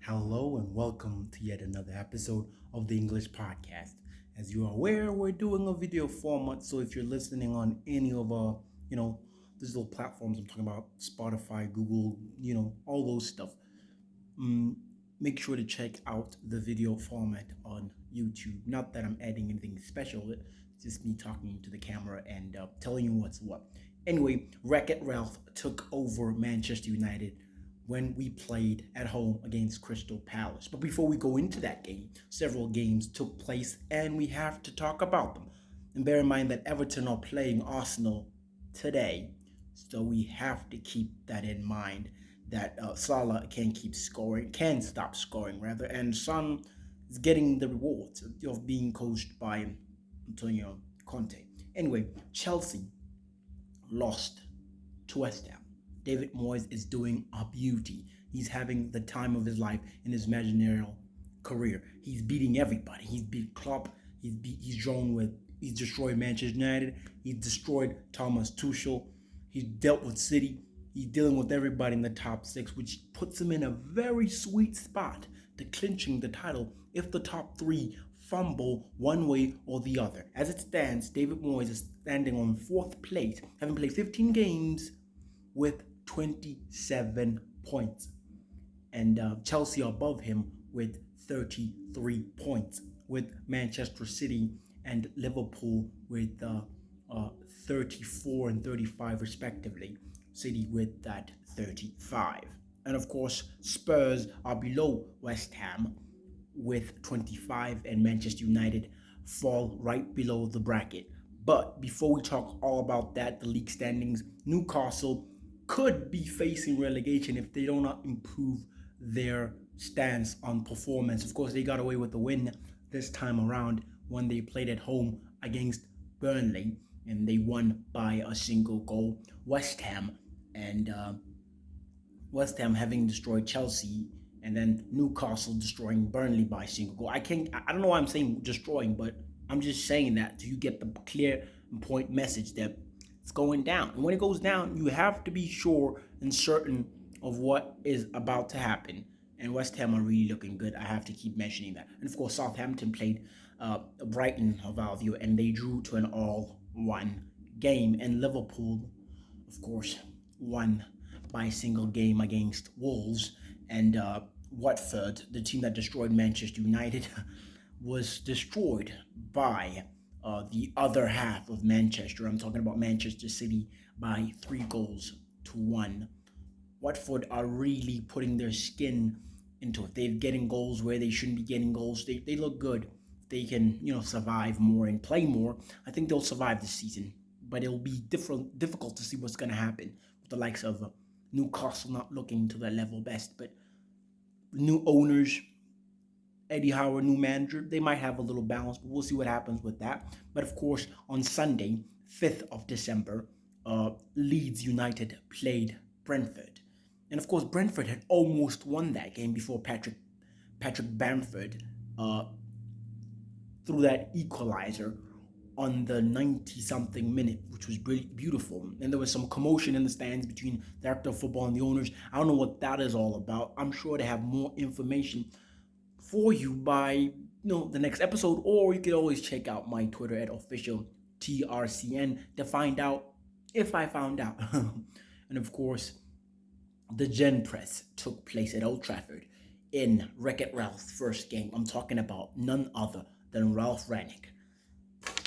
Hello and welcome to yet another episode of the English Podcast. As you are aware, we're doing a video format, so if you're listening on any of digital platforms, I'm talking about Spotify, Google, all those stuff. mm, Make sure to check out the video format on YouTube. Not that I'm adding anything special, it's just me talking to the camera and telling you what's what. Anyway, Wreck-It Ralph took over Manchester United when we played at home against Crystal Palace. But before we go into that game, several games took place and we have to talk about them. And bear in mind that Everton are playing Arsenal today, so we have to keep that in mind that Salah can stop scoring rather, and Son is getting the rewards of being coached by Antonio Conte. Anyway, Chelsea lost to West Ham. David Moyes is doing a beauty. He's having the time of his life in his managerial career. He's beating everybody. He's beat Klopp. He's destroyed Manchester United. He's destroyed Thomas Tuchel. He's dealt with City. He's dealing with everybody in the top six, which puts him in a very sweet spot to clinching the title if the top three fumble one way or the other. As it stands, David Moyes is standing on fourth place, having played 15 games with 27 points. And Chelsea are above him with 33 points, with Manchester City and Liverpool with 34 and 35 respectively. City with that 35. And of course, Spurs are below West Ham with 25, and Manchester United fall right below the bracket. But before we talk all about that, the league standings, Newcastle could be facing relegation if they do not improve their stance on performance. Of course, they got away with the win this time around when they played at home against Burnley, and they won by a single goal. West Ham having destroyed Chelsea, and then Newcastle destroying Burnley by a single goal. I don't know why I'm saying destroying, but I'm just saying that so you get the clear and point message that it's going down. And when it goes down, you have to be sure and certain of what is about to happen. And West Ham are really looking good. I have to keep mentioning that. And of course, Southampton played Brighton of our view, and they drew to an all-1 game. And Liverpool, of course, won by a single game against Wolves. And Watford, the team that destroyed Manchester United, was destroyed by the other half of Manchester. I'm talking about Manchester City by 3-1. Watford are really putting their skin into it. They're getting goals where they shouldn't be getting goals. They look good. They can, survive more and play more. I think they'll survive this season, but it'll be difficult to see what's going to happen with the likes of Newcastle not looking to their level best. But new owners, Eddie Howe, new manager, they might have a little balance, but we'll see what happens with that. But of course, on Sunday, 5th of December, Leeds United played Brentford. And of course, Brentford had almost won that game before Patrick Bamford threw that equalizer on the 90-something minute, which was really beautiful. And there was some commotion in the stands between the director of football and the owners. I don't know what that is all about. I'm sure they have more information for you by the next episode, or you could always check out my Twitter at official TRCN to find out if I found out. And of course, the Gen Press took place at Old Trafford in Wreck-It Ralph's first game. I'm talking about none other than Ralf Rangnick,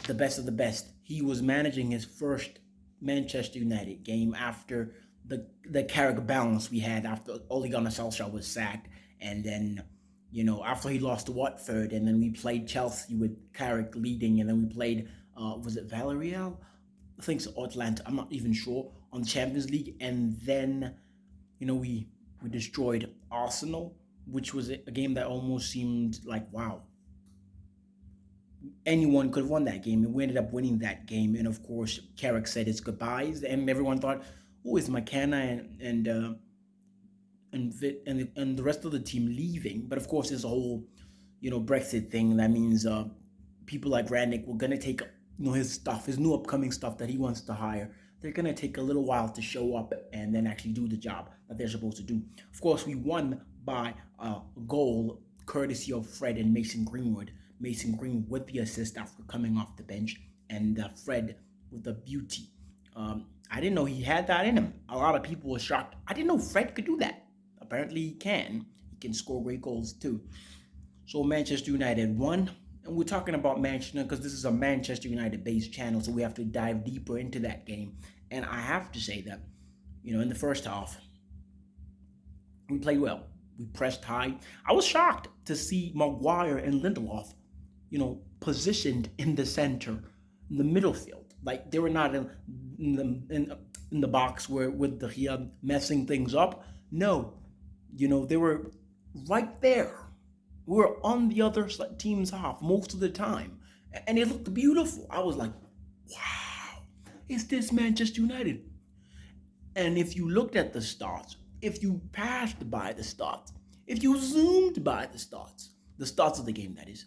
the best of the best. He was managing his first Manchester United game after the Carrick balance we had after Ole Gunnar Solskjaer was sacked, and then after he lost to Watford, and then we played Chelsea with Carrick leading, and then we played, was it Villarreal? I think so, Atlanta, I'm not even sure, on the Champions League, and then, we destroyed Arsenal, which was a game that almost seemed like, wow, anyone could have won that game, and we ended up winning that game. And of course, Carrick said his goodbyes, and everyone thought, oh, is McKenna and the rest of the team leaving? But of course, there's a whole, Brexit thing. That means people like Rangnick were gonna take, his stuff, his new upcoming stuff that he wants to hire. They're gonna take a little while to show up and then actually do the job that they're supposed to do. Of course, we won by a goal courtesy of Fred and Mason Greenwood. Mason Green with the assist after coming off the bench, and Fred with the beauty. I didn't know he had that in him. A lot of people were shocked. I didn't know Fred could do that. Apparently he can. He can score great goals too. So Manchester United won. And we're talking about Manchester because this is a Manchester United based channel, so we have to dive deeper into that game. And I have to say that, in the first half, we played well. We pressed high. I was shocked to see Maguire and Lindelof, positioned in the center, in the middle field. Like they were not in the box where with the messing things up. No, they were right there. We were on the other team's half most of the time, and it looked beautiful. I was like, "Wow, is this Manchester United?" And if you looked at the stats, if you passed by the stats, if you zoomed by the stats of the game, that is,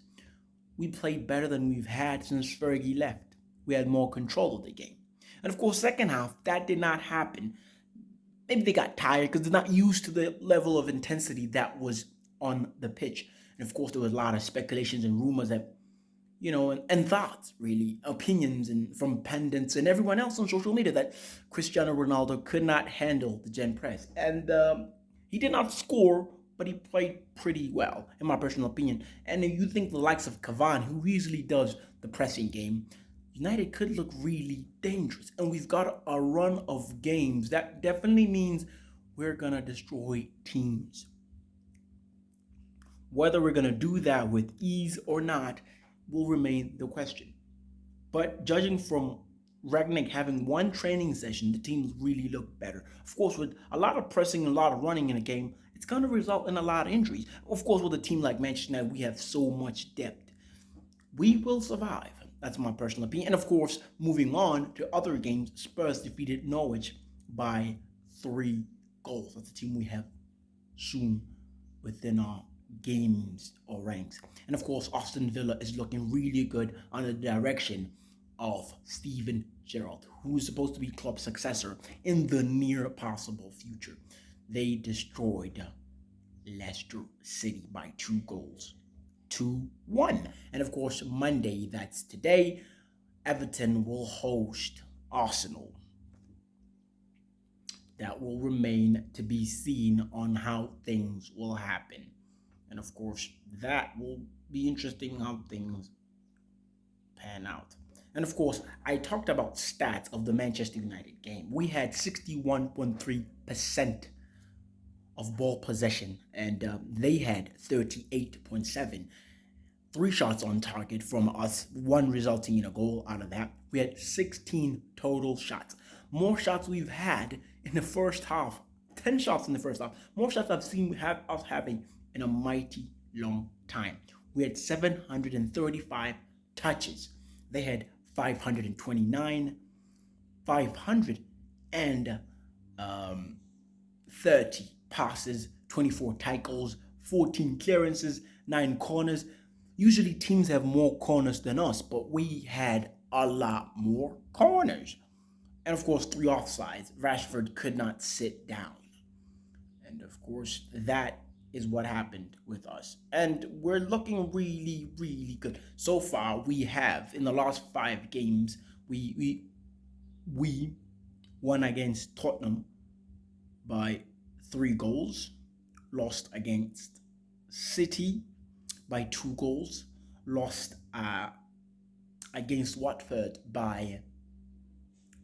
we played better than we've had since Fergie left. We had more control of the game. And of course, second half, that did not happen. Maybe they got tired because they're not used to the level of intensity that was on the pitch. And of course, there was a lot of speculations and rumors that, and thoughts, really, opinions and from pundits and everyone else on social media that Cristiano Ronaldo could not handle the Gen Press. And he did not score, but he played pretty well, in my personal opinion. And if you think the likes of Cavani, who easily does the pressing game, United could look really dangerous. And we've got a run of games. That definitely means we're going to destroy teams. Whether we're going to do that with ease or not will remain the question. But judging from Rangnick having one training session, the teams really look better. Of course, with a lot of pressing and a lot of running in a game, it's going to result in a lot of injuries. Of course, with a team like Manchester United, we have so much depth. We will survive. That's my personal opinion. And of course, moving on to other games, Spurs defeated Norwich by 3 goals. That's the team we have soon within our games or ranks. And of course, Aston Villa is looking really good under the direction of Steven Gerrard, who is supposed to be Klopp's successor in the near possible future. They destroyed Leicester City by 2 goals. 2-1. And of course, Monday, that's today, Everton will host Arsenal. That will remain to be seen on how things will happen. And of course, that will be interesting how things pan out. And of course, I talked about stats of the Manchester United game. We had 61.3% of ball possession, and they had 38.7%. 3 shots on target from us, 1 resulting in a goal out of that. We had 16 total shots. More shots we've had in the first half. 10 shots in the first half. More shots I've seen us having in a mighty long time. We had 735 touches. They had 529, 530 passes, 24 tackles, 14 clearances, 9 corners. Usually teams have more corners than us, but we had a lot more corners. And of course, 3 offsides. Rashford could not sit down. And of course, that is what happened with us. And we're looking really, really good. So far, we have, in the last 5 games, we won against Tottenham by 3 goals, lost against City by 2 goals, lost against Watford by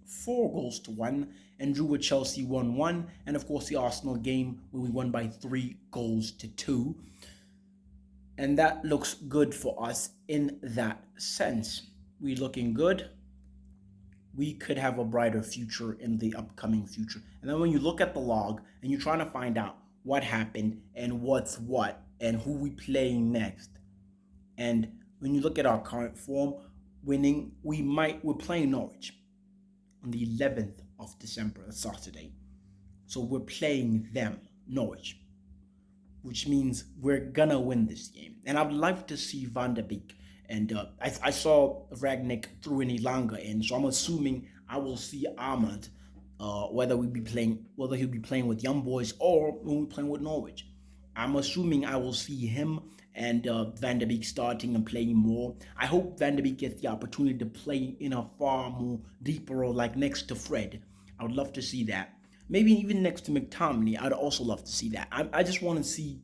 4-1, and drew with Chelsea 1-1, and of course the Arsenal game where we won by 3-2. And that looks good for us in that sense. We're looking good. We could have a brighter future in the upcoming future. And then when you look at the log and you're trying to find out what happened and what's what and who we playing next, and when you look at our current form, we're playing Norwich on the 11th of December, a Saturday. So we're playing them, Norwich, which means we're gonna win this game. And I'd like to see Van der Beek. And I saw Rangnick threw in Elanga in, so I'm assuming I will see Ahmad, whether he'll be playing with young boys or when we're playing with Norwich. I'm assuming I will see him and Van der Beek starting and playing more. I hope Van der Beek gets the opportunity to play in a far more deeper role, like next to Fred. I would love to see that. Maybe even next to McTominay, I'd also love to see that. I just want to see.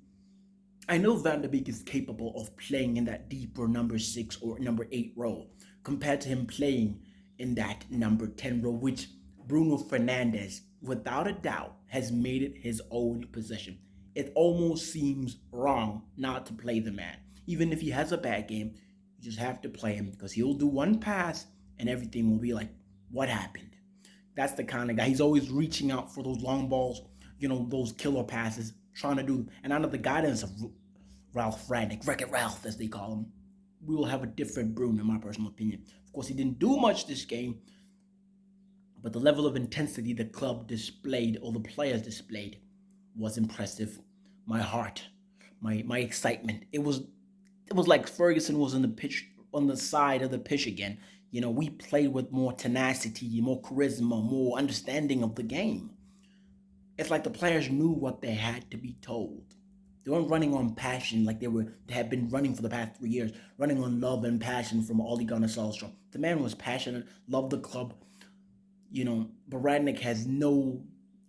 I know Van der Beek is capable of playing in that deeper number 6 or number 8 role compared to him playing in that number 10 role, which Bruno Fernandes, without a doubt, has made it his own position. It almost seems wrong not to play the man. Even if he has a bad game, you just have to play him because he'll do one pass and everything will be like, what happened? That's the kind of guy. He's always reaching out for those long balls, those killer passes, trying to do. And under the guidance of Ralf Rangnick, Wreck-It Ralph, as they call him, we will have a different Bruno, in my personal opinion. Of course, he didn't do much this game, but the level of intensity the club displayed, or the players displayed, was impressive. My heart, my excitement. It was like Ferguson was on the pitch, on the side of the pitch again. We played with more tenacity, more charisma, more understanding of the game. It's like the players knew what they had to be told. They weren't running on passion like they had been running for the past 3 years, running on love and passion from Ole Gunnar Solskjaer. The man was passionate, loved the club, but Radnick has no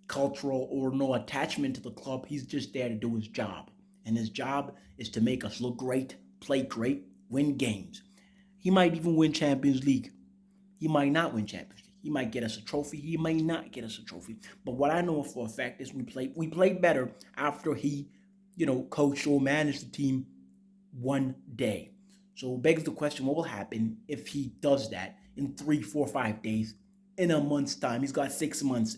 cultural or no attachment to the club. He's just there to do his job. And his job is to make us look great, play great, win games. He might even win Champions League. He might not win Champions League. He might get us a trophy. He may not get us a trophy. But what I know for a fact is we played better after he, coached or managed the team one day. So it begs the question, what will happen if he does that in 3, 4, 5 days, in a month's time? He's got 6 months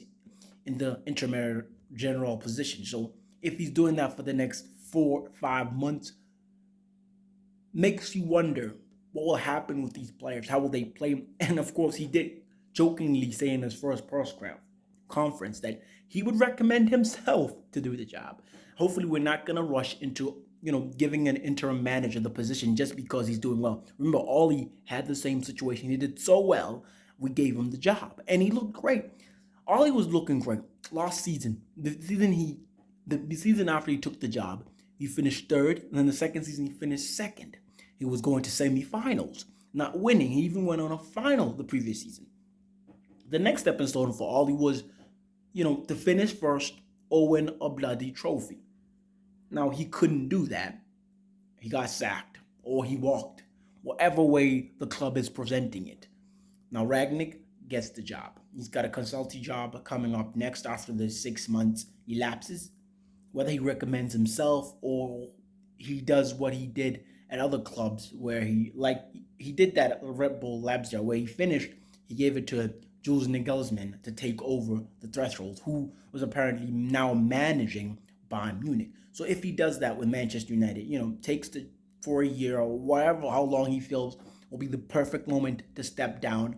in the interim general position. So if he's doing that for the next 4, 5 months, makes you wonder what will happen with these players. How will they play? And of course, he did jokingly say in his first press conference that he would recommend himself to do the job. Hopefully, we're not going to rush into giving an interim manager the position just because he's doing well. Remember, Ollie had the same situation. He did so well, we gave him the job, and he looked great. Ollie was looking great last season. The season after he took the job, he finished third, and then the second season he finished second. He was going to semifinals, not winning. He even went on a final the previous season. The next stepping stone for Ollie was, to finish first or win a bloody trophy. Now, he couldn't do that. He got sacked or he walked, whatever way the club is presenting it. Now, Ragnick gets the job. He's got a consulting job coming up next after the 6 months elapses. Whether he recommends himself or he does what he did at other clubs where he did that at Red Bull Leipzig where he finished, he gave it to Jules Nagelsmann to take over the threshold, who was apparently now managing Bayern Munich. So if he does that with Manchester United, takes it for a year or whatever, how long he feels will be the perfect moment to step down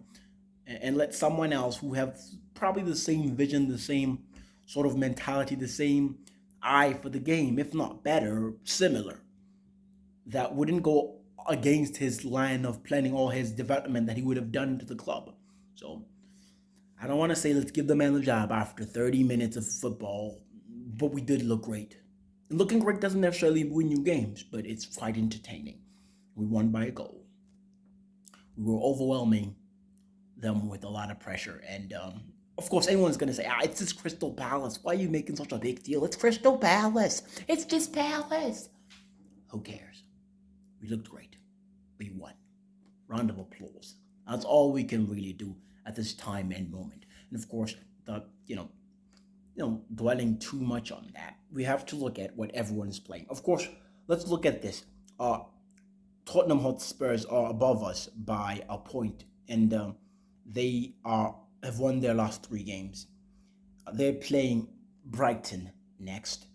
and let someone else who have probably the same vision, the same sort of mentality, the same eye for the game, if not better, similar, that wouldn't go against his line of planning or his development that he would have done to the club. So I don't want to say let's give the man the job after 30 minutes of football, but we did look great. And looking great doesn't necessarily win you games, but it's quite entertaining. We won by a goal. We were overwhelming them with a lot of pressure. And of course, anyone's going to say, it's just Crystal Palace. Why are you making such a big deal? It's Crystal Palace. It's just Palace. Who cares? We looked great. We won. Round of applause. That's all we can really do at this time and moment. And of course, dwelling too much on that, we have to look at what everyone is playing. Of course, let's look at this. Tottenham Hotspurs are above us by a point, and they have won their last 3 games. They're playing Brighton next,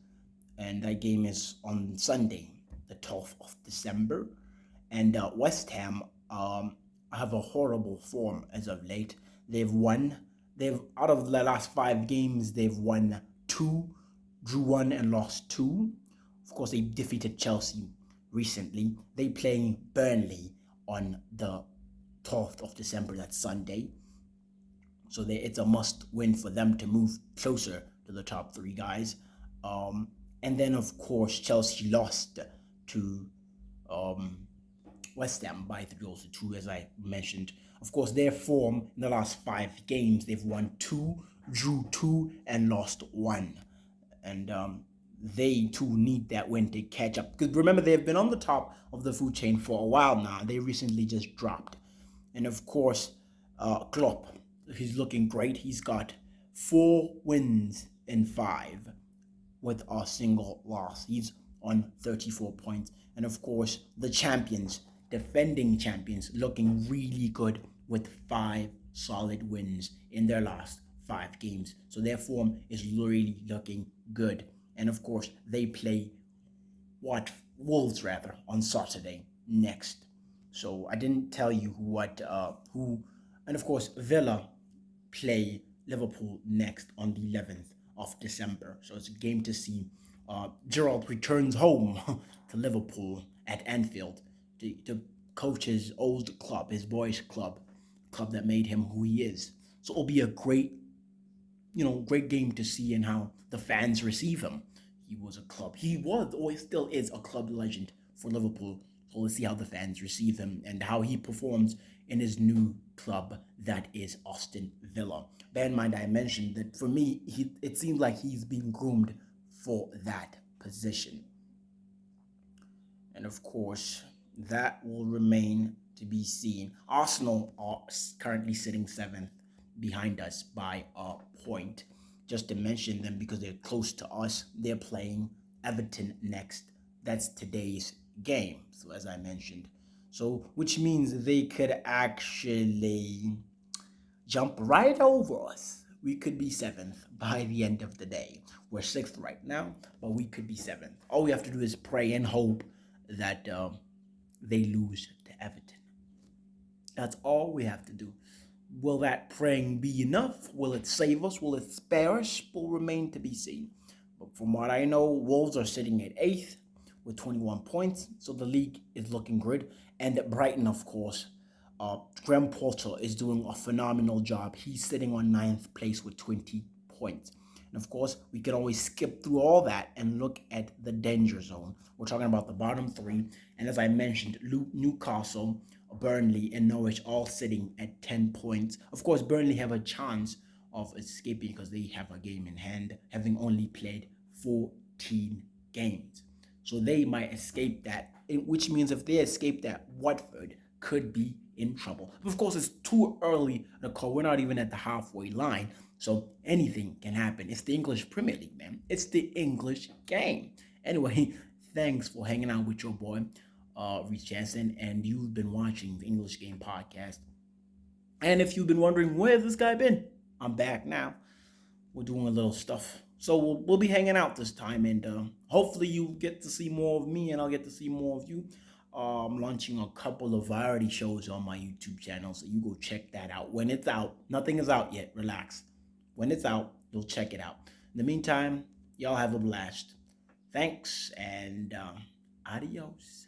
and that game is on Sunday, the 12th of December. And West Ham have a horrible form as of late. Out of the last 5 games, they've won 2, drew 1, and lost 2. Of course, they defeated Chelsea recently. They playing Burnley on the 12th of December, that's Sunday. So it's a must win for them to move closer to the top 3 guys. And then, of course, Chelsea lost to um, West Ham by 3-2, as I mentioned. Of course, their form in the last 5 games, they've won 2, drew 2, and lost 1. And they too need that win to catch up. Because remember, they've been on the top of the food chain for a while now. They recently just dropped. And of course, Klopp, he's looking great. He's got 4 wins in 5 with a single loss. He's on 34 points. And of course, the champions, defending champions, looking really good with 5 solid wins in their last 5 games. So their form is really looking good. And of course, they play Wolves rather on Saturday next. So I didn't tell you who, and of course Villa play Liverpool next on the 11th of December. So it's a game to see. Gerald returns home to Liverpool at Anfield to coach his old club, his boys' club that made him who he is. So it'll be a great game to see and how the fans receive him. He was, or he still is a club legend for Liverpool. So let's see how the fans receive him and how he performs in his new club, that is Aston Villa. Bear in mind, I mentioned that for me, it seems like he's being groomed for that position. And of course, that will remain to be seen. Arsenal are currently sitting 7th behind us by a point. Just to mention them because they're close to us, they're playing Everton next. That's today's game. So as I mentioned, so which means they could actually jump right over us. We could be 7th by the end of the day. We're 6th right now, but we could be 7th. All we have to do is pray and hope that they lose to Everton. That's all we have to do. Will that praying be enough? Will it save us? Will it spare us? Will remain to be seen. But from what I know, Wolves are sitting at 8th with 21 points. So the league is looking good. And Brighton, of course, Graham Potter is doing a phenomenal job. He's sitting on 9th place with 20 points. And of course, we can always skip through all that and look at the danger zone. We're talking about the bottom 3. And as I mentioned, Newcastle, Burnley, and Norwich all sitting at 10 points. Of course, Burnley have a chance of escaping because they have a game in hand, having only played 14 games. So they might escape that, which means if they escape that, Watford could be in trouble. But of course, it's too early to call. We're not even at the halfway line. So anything can happen. It's the English Premier League, man. It's the English game. Anyway, thanks for hanging out with your boy, Reese Jansen, and you've been watching the English Game Podcast. And if you've been wondering, where's this guy been? I'm back now. We're doing a little stuff. So we'll be hanging out this time, and hopefully you get to see more of me, and I'll get to see more of you. I'm launching a couple of variety shows on my YouTube channel, so you go check that out. When it's out, nothing is out yet, relax. When it's out, you'll check it out. In the meantime, y'all have a blast. Thanks, and adios.